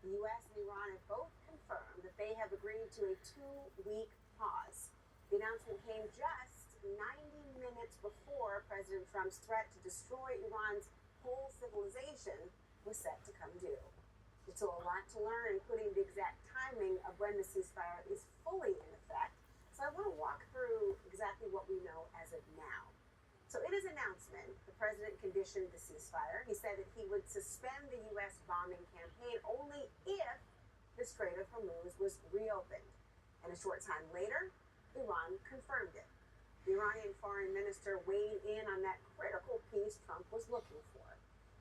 The U.S. and Iran have both confirmed that they have agreed to a 2-week pause. The announcement came just 90 minutes before President Trump's threat to destroy Iran's whole civilization was set to come due. There's still a lot to learn, including the exact timing of when the ceasefire is fully in effect. So I want to walk through exactly what we know as of now. So in his announcement, the president conditioned the ceasefire. He said that he would suspend the U.S. bombing campaign only if the Strait of Hormuz was reopened. And a short time later, Iran confirmed it. The Iranian foreign minister weighed in on that critical piece Trump was looking for.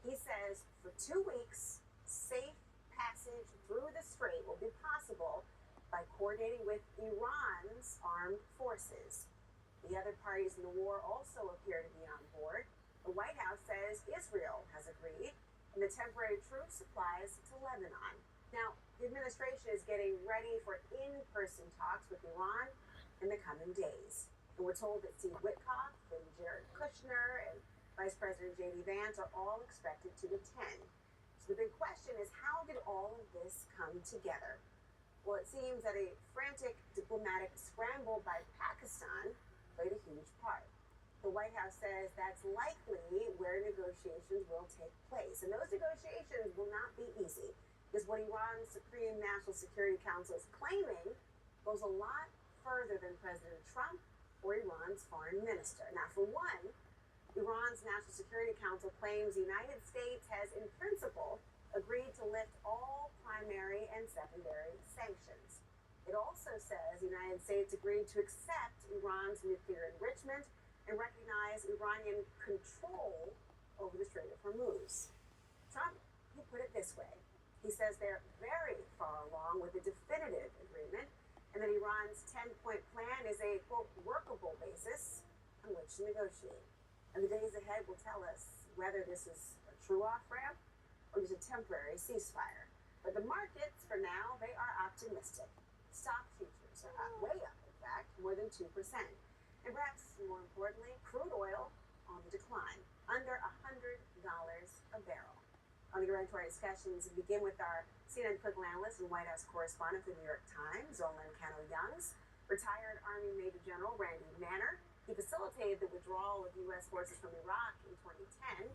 He says for 2 weeks, safe passage through the strait will be possible by coordinating with Iran's armed forces. The other parties in the war also appear to be on board. The White House says Israel has agreed, and the temporary truce supplies to Lebanon. Now, the administration is getting ready for in-person talks with Iran in the coming days. And we're told that Steve Witkoff and Jared Kushner and Vice President J.D. Vance are all expected to attend. So the big question is, how did all of this come together? Well, it seems that a frantic diplomatic scramble by Pakistan played a huge part. The White House says that's likely where negotiations will take place. And those negotiations will not be easy, because what Iran's Supreme National Security Council is claiming goes a lot further than President Trump or Iran's foreign minister. Now, for one, Iran's National Security Council claims the United States has, in principle, agreed to lift all primary and secondary sanctions. It also says the United States agreed to accept Iran's nuclear enrichment and recognize Iranian control over the Strait of Hormuz. Trump, he put it this way. He says they're very far along with a definitive agreement, and that Iran's 10-point plan is a, quote, workable basis on which to negotiate. And the days ahead will tell us whether this is a true off-ramp or just a temporary ceasefire. But the markets, for now, they are optimistic. Stock futures are up, way up, in fact, more than 2%. And perhaps more importantly, crude oil on the decline, under $100 a barrel. On the Grand Tour discussions, we begin with our CNN political analyst and White House correspondent for the New York Times, Zolan Kano-Youngs, retired Army Major General Randy Manner. He facilitated the withdrawal of U.S. forces from Iraq in 2010,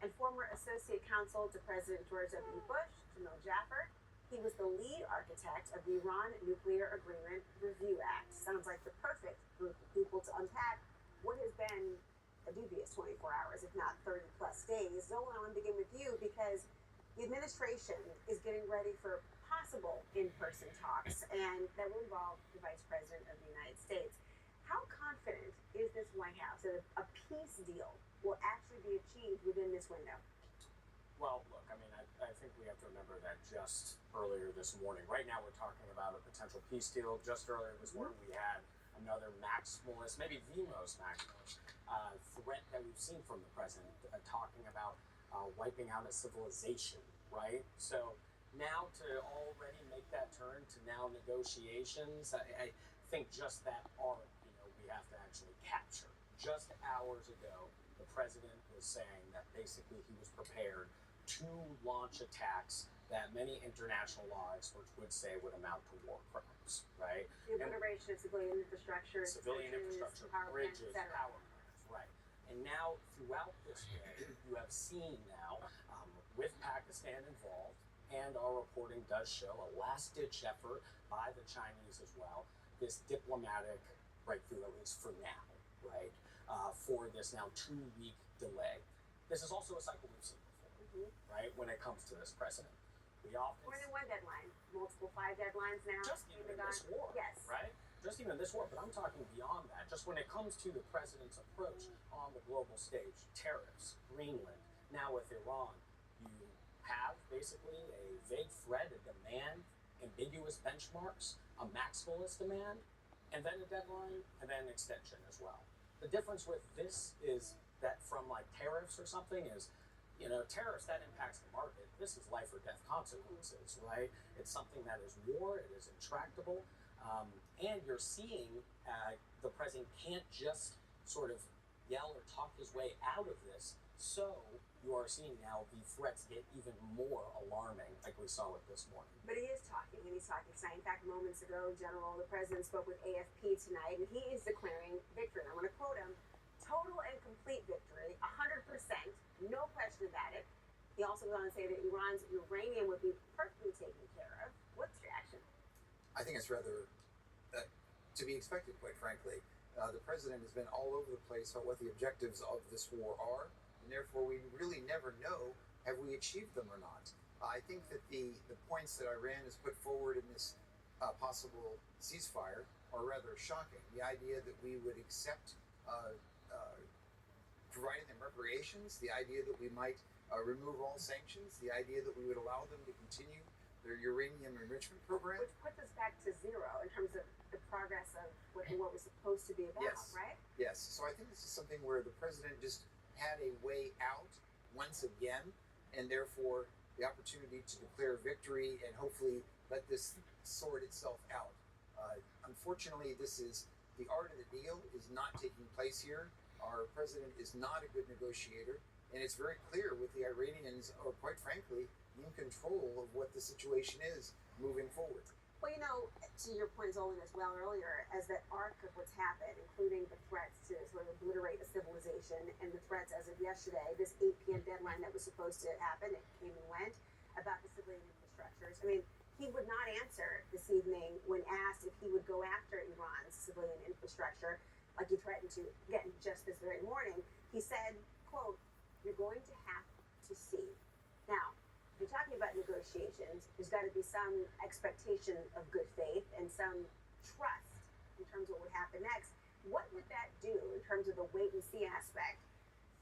and former Associate Counsel to President George W. Bush, Jamil Jaffer. He was the lead architect of the Iran Nuclear Agreement Review Act. Sounds like the perfect group of people to unpack what has been a dubious 24 hours, if not 30 plus days. Zolan, I want to begin with you because the administration is getting ready for possible in-person talks, and that will involve the Vice President of the United States. How confident is this White House that a peace deal will actually be achieved within this window? Well, look, I mean, I think we have to remember that just earlier this morning, right now we're talking about a potential peace deal. Just earlier this morning, we had another maximalist, maybe the most maximalist threat that we've seen from the president, talking about wiping out a civilization, right? So now to already make that turn to now negotiations, I think just that arc, we have to actually capture. Just hours ago, the president was saying that basically he was prepared to launch attacks that many international law experts would say would amount to war crimes, right? The obliteration of civilian infrastructure, bridges, power plants, right? And now, throughout this day, you have seen now, with Pakistan involved, and our reporting does show a last-ditch effort by the Chinese as well, this diplomatic breakthrough, at least for now, right? For this now 2-week delay. This is also a cycle we've seen before, right? When it comes to this precedent. We often more than one deadline, multiple 5 deadlines now. Just even in this war, yes, right? Just even in this war, but I'm talking beyond that. Just when it comes to the president's approach on the global stage, tariffs, Greenland, now with Iran, you have basically a vague threat, a demand, ambiguous benchmarks, a maximalist demand, and then a deadline, and then an extension as well. The difference with this is that from like tariffs or something is, tariffs, that impacts the market. This is life or death consequences, right? It's something that is war, it is intractable, and you're seeing the president can't just sort of yell or talk his way out of this. So you are seeing now the threats get even more alarming, like we saw with this morning. But he is talking, and he's talking tonight. In fact, moments ago, the president spoke with AFP tonight, and he is declaring victory. And I want to quote him: "Total and complete victory, 100%, no question about it." He also goes on to say that Iran's uranium would be perfectly taken care of. What's your reaction? I think it's rather to be expected, quite frankly. The president has been all over the place about what the objectives of this war are, and therefore we really never know have we achieved them or not. I think that the points that Iran has put forward in this possible ceasefire are rather shocking. The idea that we would accept providing them reparations, the idea that we might remove all sanctions, the idea that we would allow them to continue their uranium enrichment program. Which puts us back to zero in terms of the progress of what was supposed to be about, Yes. right? Yes, so I think this is something where the president just had a way out once again, and therefore the opportunity to declare victory and hopefully let this sort itself out. Unfortunately, this is the art of the deal is not taking place here. Our president is not a good negotiator, and it's very clear with the Iranians are quite frankly in control of what the situation is moving forward. Well, to your point, Zolan, as well earlier, as the arc of what's happened, including the threats to sort of obliterate a civilization and the threats as of yesterday, this 8 p.m. deadline that was supposed to happen, it came and went, about the civilian infrastructures. I mean, he would not answer this evening when asked if he would go after Iran's civilian infrastructure, like he threatened to, again, just this very morning. He said, quote, "You're going to have to see." Now, if you're talking about negotiations, there's got to be some expectation of good faith and some trust in terms of what would happen next. What would that do in terms of the wait and see aspect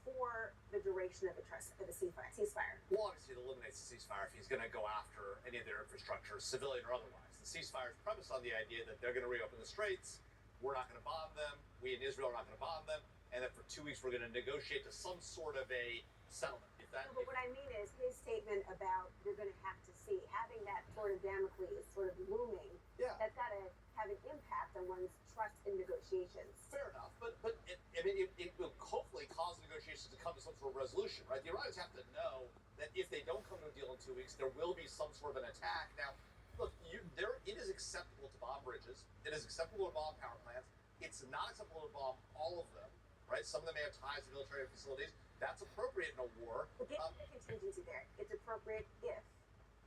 for the duration of the ceasefire? Well, obviously, it eliminates the ceasefire if he's going to go after any of their infrastructure, civilian or otherwise. The ceasefire is premised on the idea that they're going to reopen the straits, we're not going to bomb them, we in Israel are not going to bomb them, and that for 2 weeks we're going to negotiate to some sort of a settlement. But what I mean is his statement about you're going to have to see, having that sort of Damocles sort of looming, that's got to have an impact on one's trust in negotiations. Fair enough, but it will hopefully cause negotiations to come to some sort of resolution, right? The Iranians have to know that if they don't come to a deal in 2 weeks, there will be some sort of an attack. Now, look, it is acceptable to bomb bridges. It is acceptable to bomb power plants. It's not acceptable to bomb all of them, right? Some of them may have ties to military facilities. That's appropriate in a war. But get the contingency there. It's appropriate if.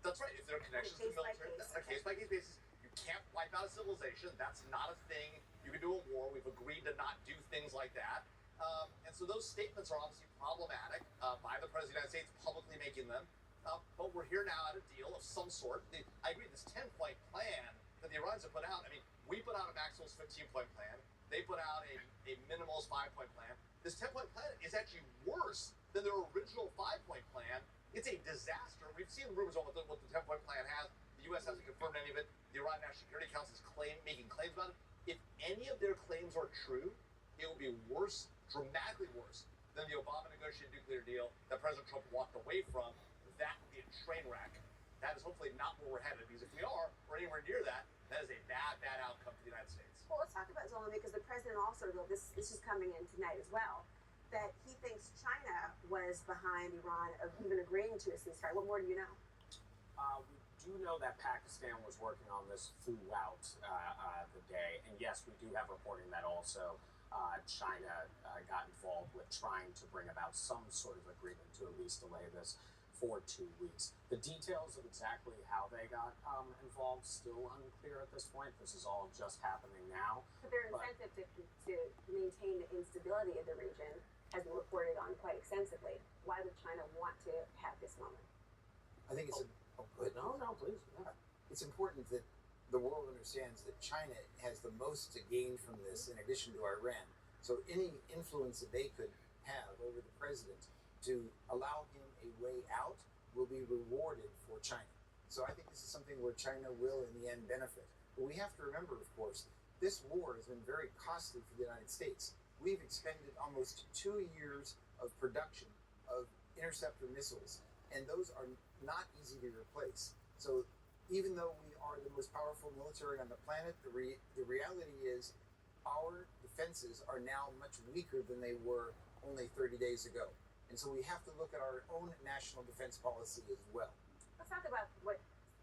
That's right. If there are connections to military, case. On a case-by-case basis, you can't wipe out a civilization. That's not a thing. You can do a war. We've agreed to not do things like that. And so those statements are obviously problematic by the President of the United States publicly making them. But we're here now at a deal of some sort. I agree, this 10-point plan that the Iranians have put out, I mean, we put out a maximalist 15-point plan. They put out a minimalist 5-point plan. This 10-point plan is actually worse than their original 5-point plan. It's a disaster. We've seen rumors on what the 10-point plan has. The U.S. hasn't confirmed any of it. The Iran National Security Council is making claims about it. If any of their claims are true, it will be worse, dramatically worse, than the Obama negotiated nuclear deal that President Trump walked away from. That would be a train wreck. That is hopefully not where we're headed, because if we are, or anywhere near that, that is a bad, bad outcome for the United States. Well, let's talk about Zolan, because the president also, this is coming in tonight as well, that he thinks China was behind Iran of even agreeing to a ceasefire. What more do you know? We do know that Pakistan was working on this throughout the day, and yes, we do have reporting that also China got involved with trying to bring about some sort of agreement to at least delay this for 2 weeks. The details of exactly how they got involved still unclear at this point. This is all just happening now. But their incentive to maintain the instability of the region has been reported on quite extensively. Why would China want to have this moment? I think it's No, please. Yeah. It's important that the world understands that China has the most to gain from this in addition to Iran. So any influence that they could have over the president to allow him a way out will be rewarded for China. So I think this is something where China will in the end benefit. But we have to remember, of course, this war has been very costly for the United States. We've expended almost 2 years of production of interceptor missiles, and those are not easy to replace. So even though we are the most powerful military on the planet, the reality is our defenses are now much weaker than they were only 30 days ago. And so we have to look at our own national defense policy as well. Let's talk about what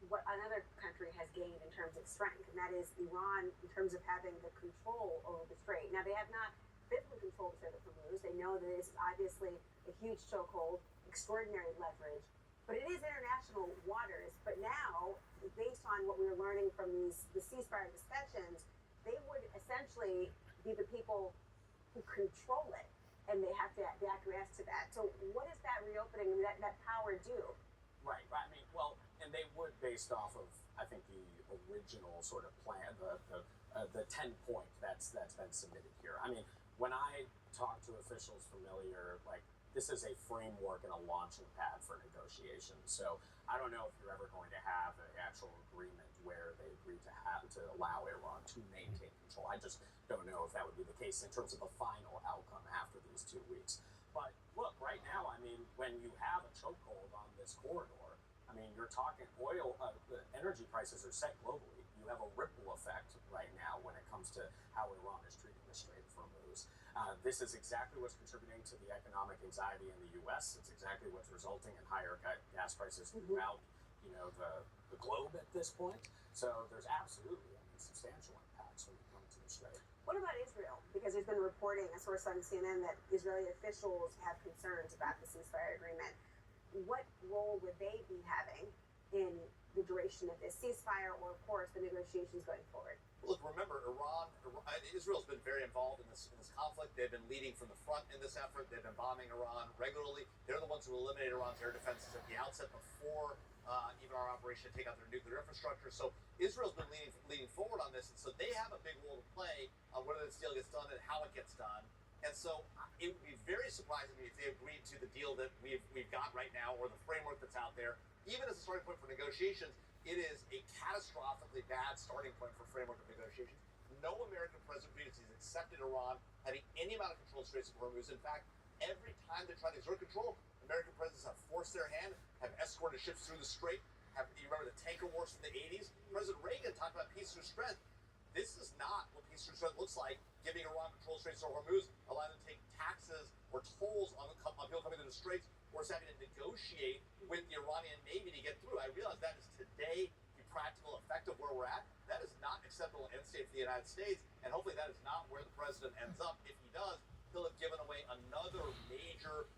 another country has gained in terms of strength, and that is Iran in terms of having the control over the strait. Now, they have not physically controlled the Strait of Hormuz. They know that this is obviously a huge chokehold, extraordinary leverage, but it is international waters. But now, based on what we were learning from the ceasefire discussions, they would essentially be the people who control it, and they have to acquiesce to that. So what does that reopening, that power do? Right. I mean, well, and they would, based off of, I think, the original sort of plan, the 10-point that's been submitted here. I mean, when I talk to officials familiar, like, this is a framework and a launching pad for negotiations. So I don't know if you're ever going to have an actual agreement where they agree to allow Iran to maintain control. I just don't know if that would be the case in terms of the final outcome after these 2 weeks. But look, right now, I mean, when you have a chokehold on this corridor, I mean, you're talking oil, the energy prices are set globally. You have a ripple effect right now when it comes to how Iran is treating the Strait of Hormuz. This is exactly what's contributing to the economic anxiety in the U.S. It's exactly what's resulting in higher gas prices throughout, the globe at this point. So there's absolutely, substantial impacts when you come to the Strait. What about Israel? Because there's been reporting, a source on CNN, that Israeli officials have concerns about the ceasefire agreement. What role would they be having in the duration of this ceasefire, or, of course, the negotiations going forward? Look, remember, Israel's been very involved in this conflict. They've been leading from the front in this effort. They've been bombing Iran regularly. They're the ones who eliminated Iran's air defenses at the outset before even our operation to take out their nuclear infrastructure. So Israel's been leading forward on this, and so they have a big role to play on whether this deal gets done and how it gets done. And so it would be very surprising to me if they agreed to the deal that we've got right now, or the framework that's out there. Even as a starting point for negotiations, it is a catastrophically bad starting point for framework of negotiations. No American president previously has accepted Iran having any amount of control of the Straits of Hormuz. In fact, every time they try to exert control, American presidents have forced their hand, have escorted ships through the strait. You remember the tanker wars from the 80s? President Reagan talked about peace through strength. This is not what peace through strength looks like, giving Iran control of the Straits of Hormuz, allowing them to take taxes or tolls on people coming to the Straits, or having to negotiate with the Iranian Navy to get through. I realize that is today the practical effect of where we're at. That is not acceptable end state for the United States, and hopefully that is not where the president ends up. If he does, he'll have given away another major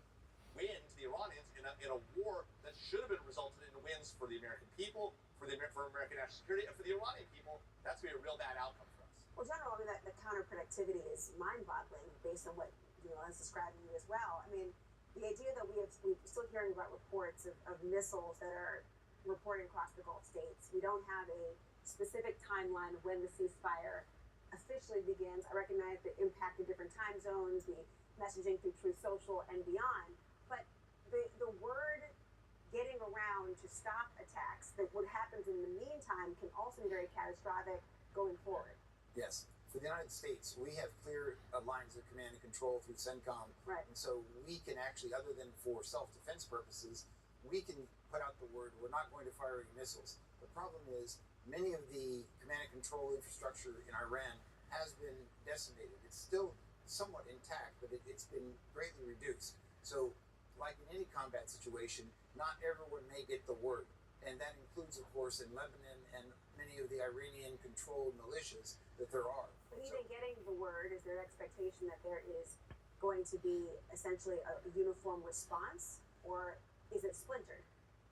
win to the Iranians in a war that should have been resulted in wins for the American people, for American national security, and for the Iranian people. That's going to be a real bad outcome for us. Well, General, I mean, the counterproductivity is mind-boggling based on what is described to you as well. I mean, the idea that we're still hearing about reports of missiles that are reported across the Gulf states. We don't have a specific timeline of when the ceasefire officially begins. I recognize the impact of different time zones, the messaging through Truth Social and beyond, but the word getting around to stop attacks, that what happens in the meantime can also be very catastrophic going forward. Yes. For the United States, we have clear lines of command and control through CENTCOM. Right. And so we can actually, other than for self-defense purposes, we can put out the word, we're not going to fire any missiles. The problem is, many of the command and control infrastructure in Iran has been decimated. It's still somewhat intact, but it's been greatly reduced. So, like in any combat situation, not everyone may get the word. And that includes, of course, in Lebanon and many of the Iranian-controlled militias that there are. But even getting the word, is there an expectation that there is going to be essentially a uniform response, or is it splintered?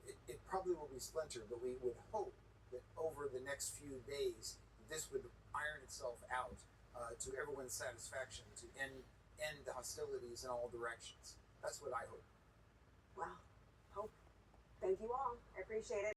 It probably will be splintered, but we would hope that over the next few days, this would iron itself out to everyone's satisfaction, to end the hostilities in all directions. That's what I hope. Well, hope. Thank you all. I appreciate it.